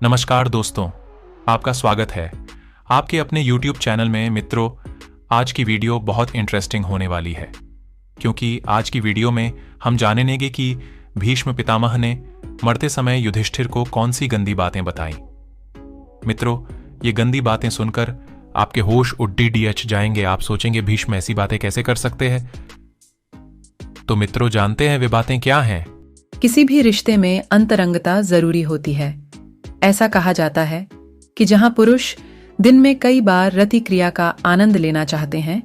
नमस्कार दोस्तों, आपका स्वागत है आपके अपने YouTube चैनल में। मित्रों, आज की वीडियो बहुत इंटरेस्टिंग होने वाली है, क्योंकि आज की वीडियो में हम जानेंगे कि भीष्म पितामह ने मरते समय युधिष्ठिर को कौन सी गंदी बातें बताईं। मित्रों, ये गंदी बातें सुनकर आपके होश उड्डी जाएंगे। आप सोचेंगे भीष्म ऐसी बातें कैसे कर सकते हैं। तो मित्रों, जानते हैं वे बातें क्या हैं। किसी भी रिश्ते में अंतरंगता जरूरी होती है। ऐसा कहा जाता है कि जहां पुरुष दिन में कई बार रति क्रिया का आनंद लेना चाहते हैं,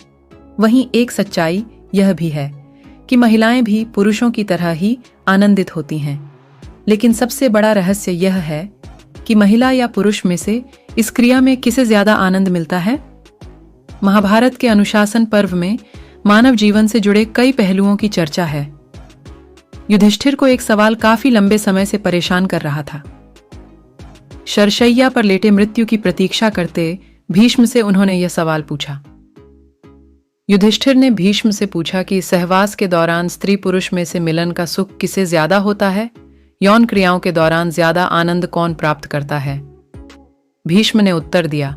वहीं एक सच्चाई यह भी है कि महिलाएं भी पुरुषों की तरह ही आनंदित होती हैं। लेकिन सबसे बड़ा रहस्य यह है कि महिला या पुरुष में से इस क्रिया में किसे ज्यादा आनंद मिलता है। महाभारत के अनुशासन पर्व में मानव जीवन से जुड़े कई पहलुओं की चर्चा है। युधिष्ठिर को एक सवाल काफी लंबे समय से परेशान कर रहा था। शरशैया पर लेटे मृत्यु की प्रतीक्षा करते भीष्म से उन्होंने यह सवाल पूछा। युधिष्ठिर ने भीष्म से पूछा कि सहवास के दौरान स्त्री पुरुष में से मिलन का सुख किसे ज्यादा होता है? यौन क्रियाओं के दौरान ज्यादा आनंद कौन प्राप्त करता है? भीष्म ने उत्तर दिया,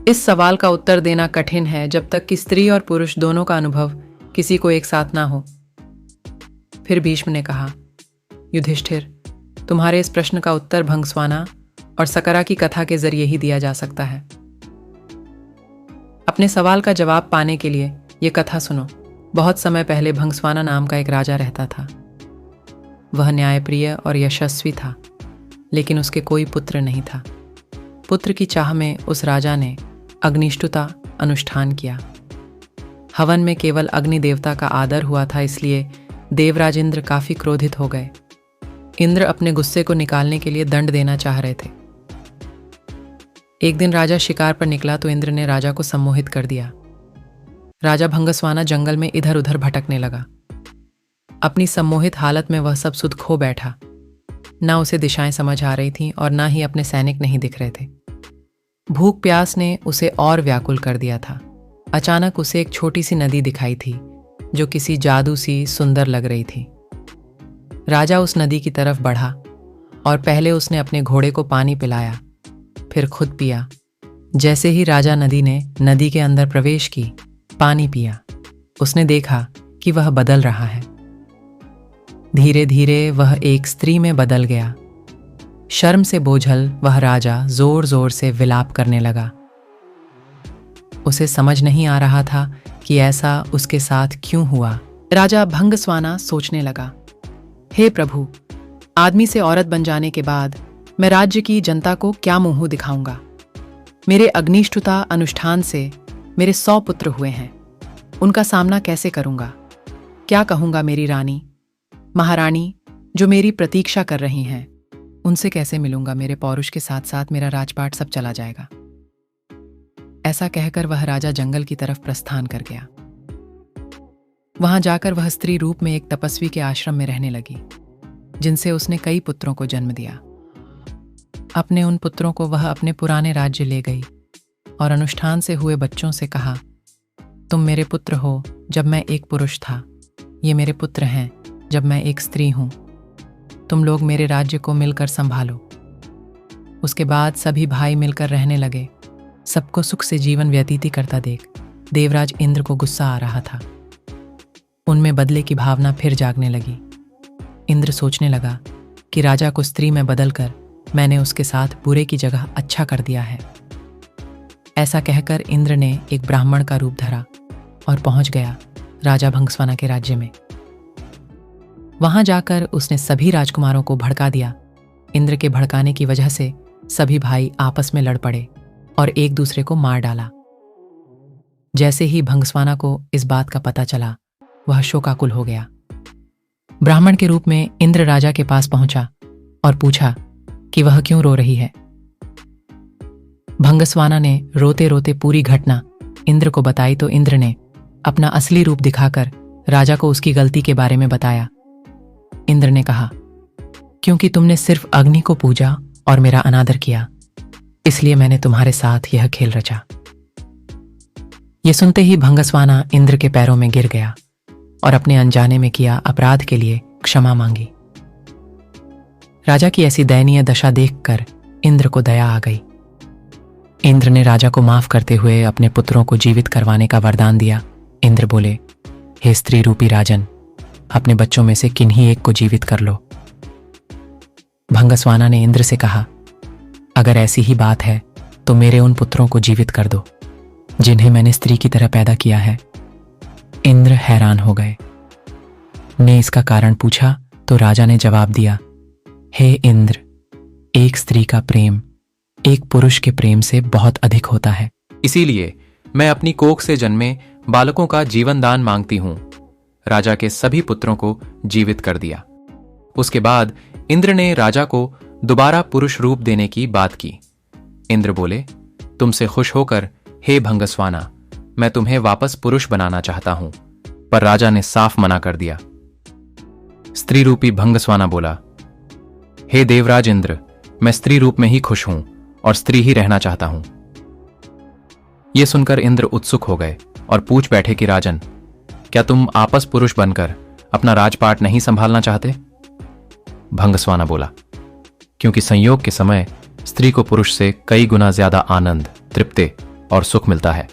इस सवाल का उत्तर देना कठिन है जब तक कि स्त्री और पुरुष दोनों का अनुभव किसी को एक साथ ना हो। फिर भीष्म ने कहा, युधिष्ठिर, तुम्हारे इस प्रश्न का उत्तर भंगस्वाना और सकरा की कथा के जरिए ही दिया जा सकता है। अपने सवाल का जवाब पाने के लिए यह कथा सुनो। बहुत समय पहले भंगस्वाना नाम का एक राजा रहता था। वह न्यायप्रिय और यशस्वी था, लेकिन उसके कोई पुत्र नहीं था। पुत्र की चाह में उस राजा ने अग्निष्टुता अनुष्ठान किया। हवन में केवल अग्नि देवता का आदर हुआ था, इसलिए देवराज इंद्र काफी क्रोधित हो गए। इंद्र अपने गुस्से को निकालने के लिए दंड देना चाह रहे थे। एक दिन राजा शिकार पर निकला तो इंद्र ने राजा को सम्मोहित कर दिया। राजा भंगस्वाना जंगल में इधर उधर भटकने लगा। अपनी सम्मोहित हालत में वह सब सुध खो बैठा। ना उसे दिशाएं समझ आ रही थीं और ना ही अपने सैनिक नहीं दिख रहे थे। भूख प्यास ने उसे और व्याकुल कर दिया था। अचानक उसे एक छोटी सी नदी दिखाई थी जो किसी जादू सी सुंदर लग रही थी। राजा उस नदी की तरफ बढ़ा और पहले उसने अपने घोड़े को पानी पिलाया, फिर खुद पिया। जैसे ही राजा नदी के अंदर प्रवेश की, पानी पिया, उसने देखा कि वह बदल रहा है। धीरे धीरे वह एक स्त्री में बदल गया। शर्म से बोझल वह राजा जोर जोर से विलाप करने लगा। उसे समझ नहीं आ रहा था कि ऐसा उसके साथ क्यों हुआ। राजा भंगस्वाना सोचने लगा, हे प्रभु, आदमी से औरत बन जाने के बाद मैं राज्य की जनता को क्या मुंह दिखाऊंगा? मेरे अग्निष्टुता अनुष्ठान से मेरे 100 पुत्र हुए हैं। उनका सामना कैसे करूंगा? क्या कहूंगा मेरी रानी, महारानी जो मेरी प्रतीक्षा कर रही हैं, उनसे कैसे मिलूंगा? मेरे पौरुष के साथ साथ मेरा राजपाट सब चला जाएगा। ऐसा कहकर वह राजा जंगल की तरफ प्रस्थान कर गया। वहां जाकर वह स्त्री रूप में एक तपस्वी के आश्रम में रहने लगी, जिनसे उसने कई पुत्रों को जन्म दिया। अपने उन पुत्रों को वह अपने पुराने राज्य ले गई और अनुष्ठान से हुए बच्चों से कहा, तुम मेरे पुत्र हो जब मैं एक पुरुष था, ये मेरे पुत्र हैं जब मैं एक स्त्री हूं। तुम लोग मेरे राज्य को मिलकर संभालो। उसके बाद सभी भाई मिलकर रहने लगे। सबको सुख से जीवन व्यतीत करता देख देवराज इंद्र को गुस्सा आ रहा था। उनमें बदले की भावना फिर जागने लगी। इंद्र सोचने लगा कि राजा को स्त्री में बदलकर मैंने उसके साथ बुरे की जगह अच्छा कर दिया है। ऐसा कहकर इंद्र ने एक ब्राह्मण का रूप धरा और पहुंच गया राजा भंगस्वाना के राज्य में। वहां जाकर उसने सभी राजकुमारों को भड़का दिया। इंद्र के भड़काने की वजह से सभी भाई आपस में लड़ पड़े और एक दूसरे को मार डाला। जैसे ही भंगस्वाना को इस बात का पता चला, वह शोकाकुल हो गया। ब्राह्मण के रूप में इंद्र राजा के पास पहुंचा और पूछा कि वह क्यों रो रही है। भंगस्वाना ने रोते रोते पूरी घटना इंद्र को बताई तो इंद्र ने अपना असली रूप दिखाकर राजा को उसकी गलती के बारे में बताया। इंद्र ने कहा, क्योंकि तुमने सिर्फ अग्नि को पूजा और मेरा अनादर किया, इसलिए मैंने तुम्हारे साथ यह खेल रचा। यह सुनते ही भंगस्वाना इंद्र के पैरों में गिर गया और अपने अनजाने में किया अपराध के लिए क्षमा मांगी। राजा की ऐसी दयनीय दशा देखकर इंद्र को दया आ गई। इंद्र ने राजा को माफ करते हुए अपने पुत्रों को जीवित करवाने का वरदान दिया। इंद्र बोले, हे स्त्री रूपी राजन, अपने बच्चों में से किन्हीं एक को जीवित कर लो। भंगस्वाना ने इंद्र से कहा, अगर ऐसी ही बात है तो मेरे उन पुत्रों को जीवित कर दो जिन्हें मैंने स्त्री की तरह पैदा किया है। इंद्र हैरान हो गए। ने इसका कारण पूछा तो राजा ने जवाब दिया, हे इंद्र, एक स्त्री का प्रेम एक पुरुष के प्रेम से बहुत अधिक होता है। इसीलिए मैं अपनी कोख से जन्मे बालकों का जीवन दान मांगती हूं। राजा के सभी पुत्रों को जीवित कर दिया। उसके बाद इंद्र ने राजा को दोबारा पुरुष रूप देने की बात की। इंद्र बोले, तुमसे खुश होकर हे भंगस्वाना, मैं तुम्हें वापस पुरुष बनाना चाहता हूं। पर राजा ने साफ मना कर दिया। स्त्री रूपी भंगस्वाना बोला, हे देवराज इंद्र, मैं स्त्री रूप में ही खुश हूं और स्त्री ही रहना चाहता हूं। यह सुनकर इंद्र उत्सुक हो गए और पूछ बैठे कि राजन, क्या तुम आपस पुरुष बनकर अपना राजपाट नहीं संभालना चाहते? भंगस्वाना बोला, क्योंकि संयोग के समय स्त्री को पुरुष से कई गुना ज्यादा आनंद, तृप्ति और सुख मिलता है,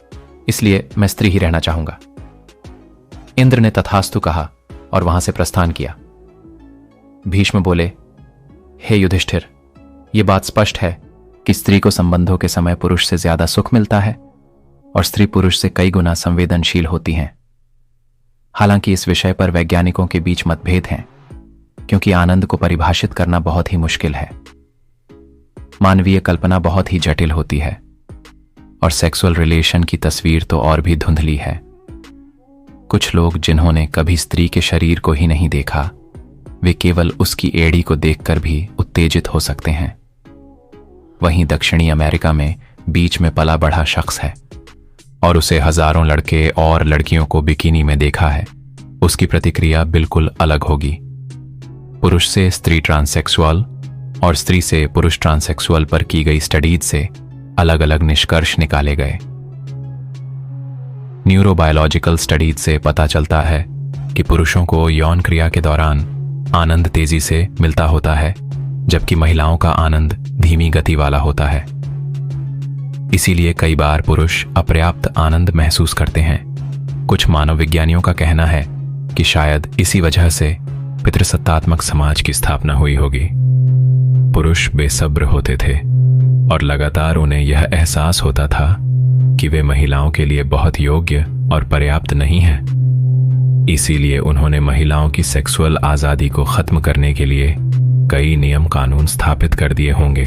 इसलिए मैं स्त्री ही रहना चाहूंगा। इंद्र ने तथास्तु कहा और वहां से प्रस्थान किया। भीष्म बोले, हे युधिष्ठिर, यह बात स्पष्ट है कि स्त्री को संबंधों के समय पुरुष से ज्यादा सुख मिलता है और स्त्री पुरुष से कई गुना संवेदनशील होती हैं। हालांकि इस विषय पर वैज्ञानिकों के बीच मतभेद हैं, क्योंकि आनंद को परिभाषित करना बहुत ही मुश्किल है। मानवीय कल्पना बहुत ही जटिल होती है और सेक्सुअल रिलेशन की तस्वीर तो और भी धुंधली है। कुछ लोग जिन्होंने कभी स्त्री के शरीर को ही नहीं देखा, वे केवल उसकी एड़ी को देखकर भी उत्तेजित हो सकते हैं। वहीं दक्षिणी अमेरिका में बीच में पला बढ़ा शख्स है और उसे हजारों लड़के और लड़कियों को बिकिनी में देखा है, उसकी प्रतिक्रिया बिल्कुल अलग होगी। पुरुष से स्त्री ट्रांससेक्सुअल और स्त्री से पुरुष ट्रांससेक्सुअल पर की गई स्टडीज से अलग अलग निष्कर्ष निकाले गए। न्यूरोबायोलॉजिकल स्टडीज से पता चलता है कि पुरुषों को यौन क्रिया के दौरान आनंद तेजी से मिलता होता है, जबकि महिलाओं का आनंद धीमी गति वाला होता है। इसीलिए कई बार पुरुष अपर्याप्त आनंद महसूस करते हैं। कुछ मानव विज्ञानियों का कहना है कि शायद इसी वजह से पितृसत्तात्मक समाज की स्थापना हुई होगी। पुरुष बेसब्र होते थे और लगातार उन्हें यह एहसास होता था कि वे महिलाओं के लिए बहुत योग्य और पर्याप्त नहीं हैं। इसीलिए उन्होंने महिलाओं की सेक्सुअल आजादी को खत्म करने के लिए कई नियम कानून स्थापित कर दिए होंगे।